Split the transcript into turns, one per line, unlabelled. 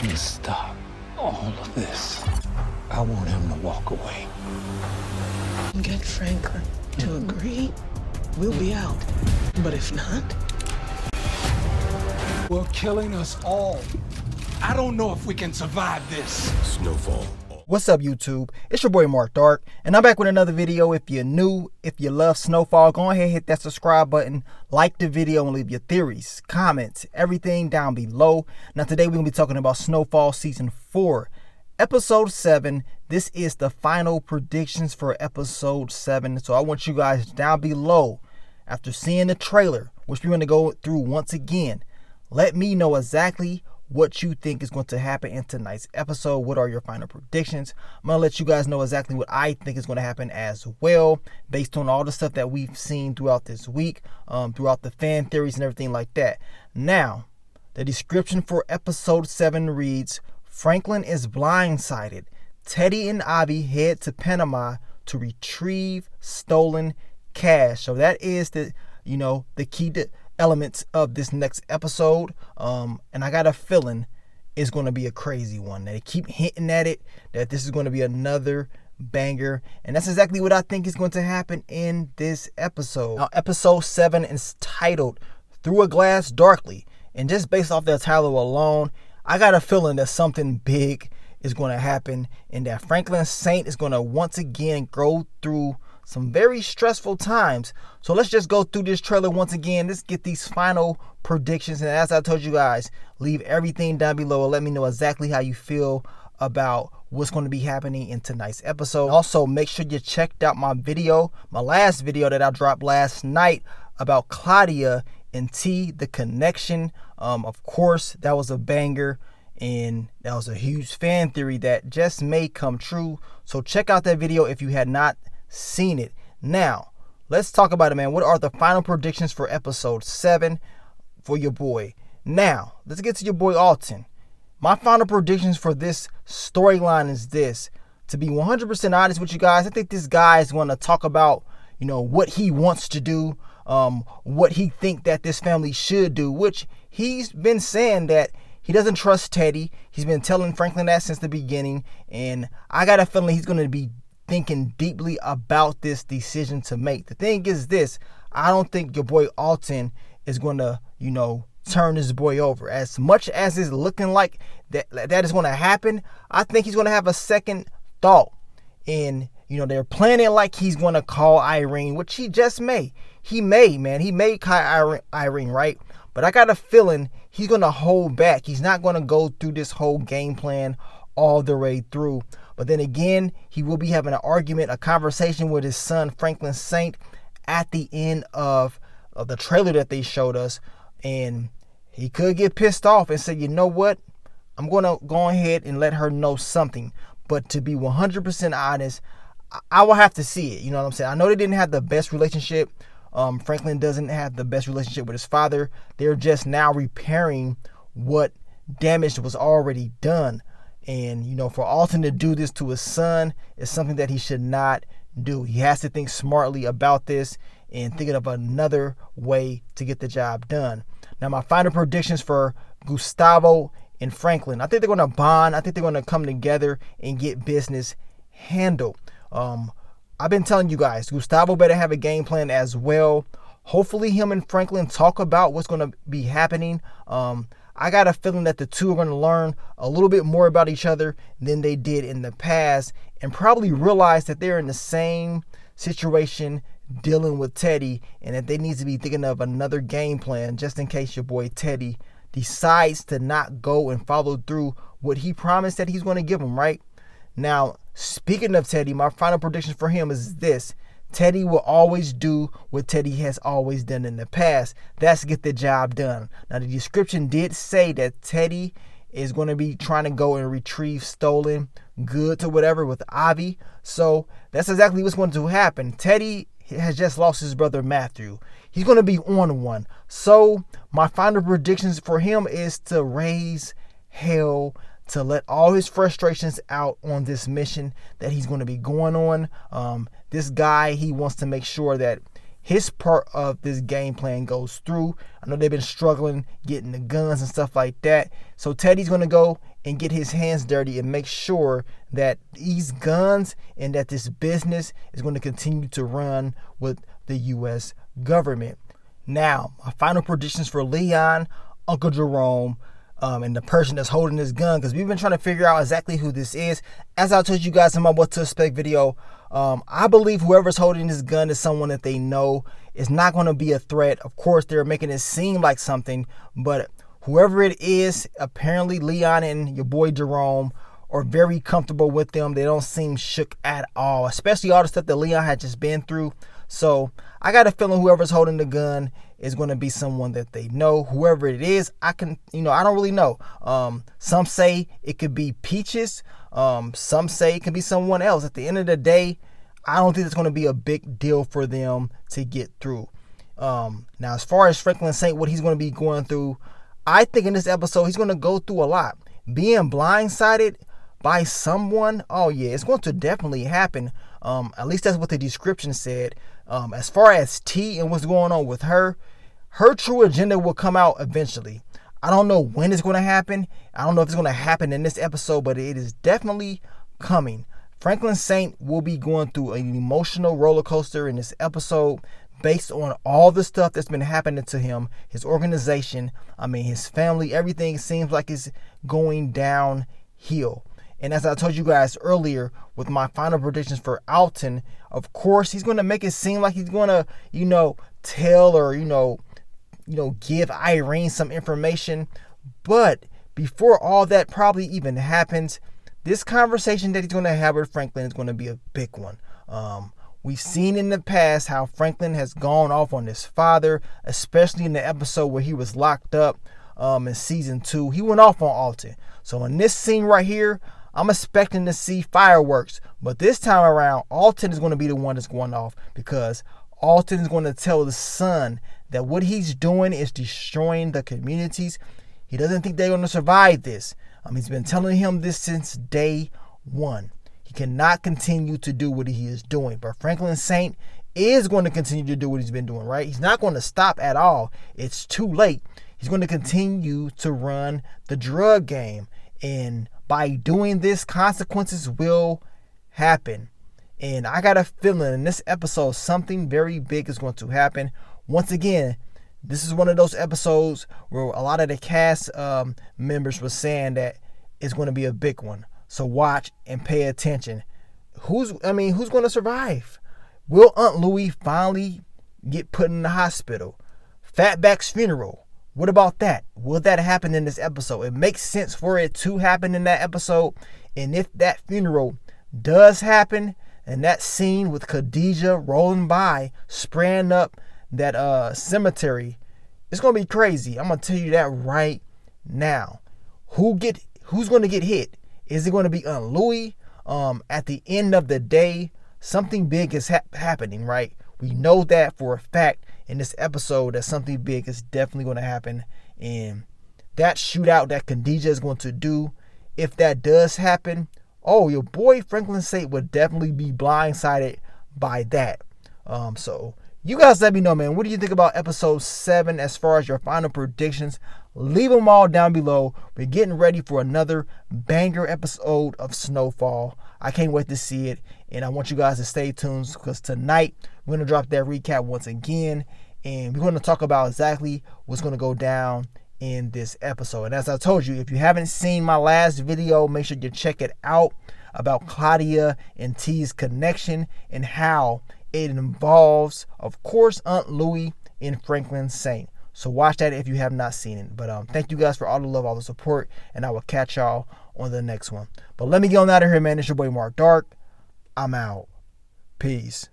to stop all of this. I want him to walk away.
Get Franklin to agree, we'll be out. But if not,
We're killing us all. I don't know if we can survive this.
Snowfall.
What's up, YouTube? It's your boy Mark Dark, and I'm back with another video. If you're new, if you love Snowfall, go ahead and hit that subscribe button, like the video, and leave your theories, comments, everything down below. Now today we're going to be talking about Snowfall Season 4, Episode 7. This is the final predictions for Episode 7. So I want you guys down below, after seeing the trailer, which we're going to go through once again, let me know exactly what you think is going to happen in tonight's episode. What are your final predictions? I'm going to let you guys know exactly what I think is going to happen as well, based on all the stuff that we've seen throughout this week, throughout the fan theories and everything like that. Now, the description for episode 7 reads, Franklin is blindsided. Teddy and Ivy head to Panama to retrieve stolen cash. So that is the key elements of this next episode, and I got a feeling it's going to be a crazy one. They keep hinting at it, that this is going to be another banger, and that's exactly what I think is going to happen in this episode. Now, episode 7 is titled Through a Glass Darkly, and just based off that title alone, I got a feeling that something big is going to happen, and that Franklin Saint is going to once again go through some very stressful times. So let's just go through this trailer once again. Let's get these final predictions. And as I told you guys, leave everything down below and let me know exactly how you feel about what's going to be happening in tonight's episode. Also, make sure you checked out my last video that I dropped last night about Claudia and T, the connection. Of course, that was a banger, and that was a huge fan theory that just may come true. So check out that video if you had not seen it. Now let's talk about it, man. What are the final predictions for episode 7 for your boy? Now let's get to your boy Alton. My final predictions for this storyline is this: to be 100% honest with you guys, I think this guy is going to talk about what he wants to do, what he think that this family should do, which he's been saying that he doesn't trust Teddy. He's been telling Franklin that since the beginning, and I got a feeling he's going to be thinking deeply about this decision to make. The thing is this: I don't think your boy Alton is going to, turn this boy over. As much as it's looking like that is going to happen, I think he's going to have a second thought. And, they're planning like he's going to call Irene, which he just may. He may call Irene, right? But I got a feeling he's going to hold back. He's not going to go through this whole game plan all the way through. But then again, he will be having an argument, a conversation with his son, Franklin Saint, at the end of the trailer that they showed us. And he could get pissed off and say, you know what? I'm going to go ahead and let her know something. But to be 100% honest, I will have to see it. You know what I'm saying? I know they didn't have the best relationship. Franklin doesn't have the best relationship with his father. They're just now repairing what damage was already done. And, for Alton to do this to his son is something that he should not do. He has to think smartly about this and thinking of another way to get the job done. Now, my final predictions for Gustavo and Franklin: I think they're going to bond. I think they're going to come together and get business handled. I've been telling you guys, Gustavo better have a game plan as well. Hopefully him and Franklin talk about what's going to be happening. I got a feeling that the two are going to learn a little bit more about each other than they did in the past, and probably realize that they're in the same situation dealing with Teddy, and that they need to be thinking of another game plan just in case your boy Teddy decides to not go and follow through what he promised that he's going to give him, right? Now, speaking of Teddy, my final prediction for him is this: Teddy will always do what Teddy has always done in the past. That's get the job done. Now, the description did say that Teddy is going to be trying to go and retrieve stolen goods or whatever with Ivy. So that's exactly what's going to happen. Teddy has just lost his brother Matthew. He's going to be on one. So my final predictions for him is to raise hell, to let all his frustrations out on this mission that he's going to be going on. This guy, he wants to make sure that his part of this game plan goes through. I know they've been struggling getting the guns and stuff like that. So Teddy's going to go and get his hands dirty and make sure that these guns and that this business is going to continue to run with the U.S. government. Now, my final predictions for Leon, Uncle Jerome, and the person that's holding this gun, because we've been trying to figure out exactly who this is. As I told you guys in my What to Expect video, I believe whoever's holding this gun is someone that they know is not going to be a threat. Of course, they're making it seem like something, but whoever it is, apparently Leon and your boy Jerome are very comfortable with them. They don't seem shook at all, especially all the stuff that Leon had just been through. So I got a feeling whoever's holding the gun is going to be someone that they know. Whoever it is, I don't really know. Some say it could be Peaches. Some say it could be someone else. At the end of the day, I don't think it's going to be a big deal for them to get through. Now, as far as Franklin Saint, what he's going to be going through, I think in this episode, he's going to go through a lot. Being blindsided by someone, oh yeah, it's going to definitely happen. At least that's what the description said. As far as T and what's going on with her true agenda will come out eventually. I don't know when it's going to happen. I don't know if it's going to happen in this episode, but it is definitely coming. Franklin Saint will be going through an emotional roller coaster in this episode based on all the stuff that's been happening to him, his organization, his family. Everything seems like it's going downhill. And as I told you guys earlier with my final predictions for Alton, of course, he's going to make it seem like he's going to, tell or, give Irene some information. But before all that probably even happens, this conversation that he's going to have with Franklin is going to be a big one. We've seen in the past how Franklin has gone off on his father, especially in the episode where he was locked up in season 2. He went off on Alton. So in this scene right here, I'm expecting to see fireworks. But this time around, Alton is going to be the one that's going off, because Alton is going to tell the son that what he's doing is destroying the communities. He doesn't think they're going to survive this. He's been telling him this since day one. He cannot continue to do what he is doing. But Franklin Saint is going to continue to do what he's been doing, right? He's not going to stop at all. It's too late. He's going to continue to run the drug game. And by doing this, consequences will happen. And I got a feeling in this episode, something very big is going to happen. Once again, this is one of those episodes where a lot of the cast members were saying that it's going to be a big one. So watch and pay attention. Who's going to survive? Will Aunt Louie finally get put in the hospital? Fatback's funeral. What about that? Will that happen in this episode? It makes sense for it to happen in that episode. And if that funeral does happen, and that scene with Khadijah rolling by, spraying up that cemetery, it's going to be crazy. I'm going to tell you that right now. Who's going to get hit? Is it going to be Aunt Louie? At the end of the day, something big is happening, right? We know that for a fact in this episode that something big is definitely going to happen. And that shootout that Khadijah is going to do, if that does happen, oh, your boy Franklin Saint would definitely be blindsided by that. So you guys let me know, man. What do you think about episode 7 as far as your final predictions? Leave them all down below. We're getting ready for another banger episode of Snowfall. I can't wait to see it. And I want you guys to stay tuned, because tonight we're going to drop that recap once again. And we're going to talk about exactly what's going to go down in this episode. And as I told you, if you haven't seen my last video, make sure you check it out about Claudia and T's connection and how it involves, of course, Aunt Louie and Franklin Saint. So watch that if you have not seen it. But thank you guys for all the love, all the support, and I will catch y'all on the next one. But let me get on out of here, man. It's your boy Mark Dark. I'm out. Peace.